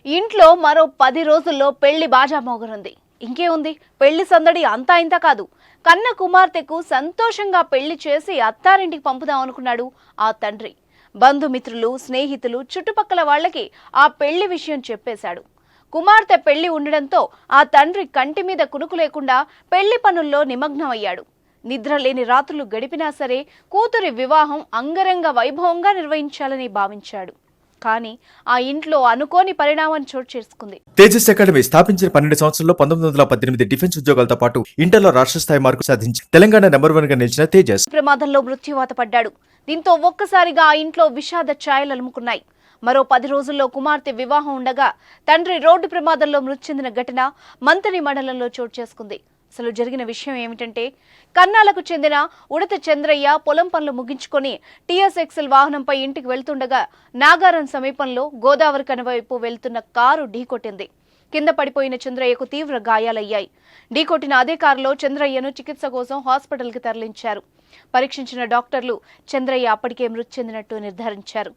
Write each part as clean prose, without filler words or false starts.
ఇంట్లో మరో 10 రోజుల్లో పెళ్లి బాజా మోగనుంది. ఇంకేముంది, పెళ్లి సందడి అంతా ఇంత కాదు. కన్న కుమార్తెకు సంతోషంగా పెళ్లి చేసి అత్తారింటికి పంపుదాం అనుకున్నాడు ఆ తండ్రి. బంధుమిత్రులు, స్నేహితులు, చుట్టుపక్కల వాళ్ళకి ఆ పెళ్లి విషయం చెప్పేశాడు. కుమార్తె పెళ్లి ఉండడంతో ఆ తండ్రి కంటి మీద కునుకు లేకుండా పెళ్లి పనుల్లో నిమగ్నమయ్యాడు. నిద్ర లేని రాత్రులు గడిపినా సరే కూతురి వివాహం అంగరంగ వైభవంగా నిర్వహించాలని భావించాడు. కానీ ఆ ఇంట్లో అనుకోని పరిణామం చోటు చేసుకుంది. తేజస్ అకాడమీ స్థాపించిన 12 సంవత్సరంలో 1918 డిఫెన్స్ ఉద్యోగాలతో పాటు ఇంటర్లో రాష్ట్ర స్థాయి మార్కు సాధించి తెలంగాణ నెంబర్ 1 గా నిలిచిన తేజస్ ప్రమాదంలో మృత్యువాత పడ్డాడు. దీంతో ఒక్కసారిగా ఆ ఇంట్లో విషాద ఛాయలు అలుముకున్నాయి. మరో 10 రోజుల్లో కుమార్తె వివాహం ఉండగా తండ్రి రోడ్డు ప్రమాదంలో మృతి చెందిన ఘటన మంతని మండలంలో చోటు చేసుకుంది. అసలు జరిగిన విషయం ఏమిటంటే, కన్నాలకు చెందిన ఉడత చంద్రయ్య పొలం పనులు ముగించుకొని టీఎస్ఎక్సెల్ వాహనంపై ఇంటికి వెళ్తుండగా నాగారం సమీపంలో గోదావరి కని వైపు వెళ్తున్న కారు ఢీకొట్టింది. కింద పడిపోయిన చంద్రయ్యకు తీవ్ర గాయాలయ్యాయి. ఢీకొట్టిన అదే కారులో చంద్రయ్యను చికిత్స కోసం హాస్పిటల్కి తరలించారు. పరీక్షించిన డాక్టర్లు చంద్రయ్య అప్పటికే మృతి చెందినట్టు నిర్ధారించారు.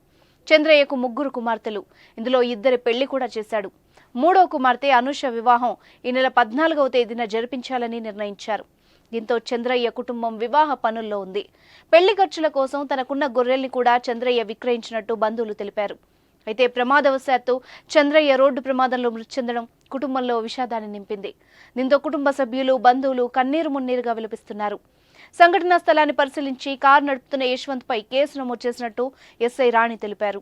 చంద్రయ్యకు 3 కుమార్తెలు. ఇందులో 2 పెళ్లి కూడా చేశాడు. 3వ కుమార్తె అనూష వివాహం ఈ నెల 14వ తేదీన జరిపించాలని నిర్ణయించారు. దీంతో చంద్రయ్య కుటుంబం వివాహ పనుల్లో ఉంది. పెళ్లి ఖర్చుల కోసం తనకున్న గొర్రెల్ని కూడా చంద్రయ్య విక్రయించినట్టు బంధువులు తెలిపారు. అయితే ప్రమాదవశాత్తు చంద్రయ్య రోడ్డు ప్రమాదంలో మృతి చెందడం కుటుంబంలో విషాదాన్ని నింపింది. దీంతో కుటుంబ సభ్యులు, బంధువులు కన్నీరు మున్నీరుగా విలపిస్తున్నారు. సంఘటనా స్థలాన్ని పరిశీలించి కారు నడుపుతున్న యశ్వంత్ పై కేసు నమోదు చేసినట్టు ఎస్ఐ రాణి తెలిపారు.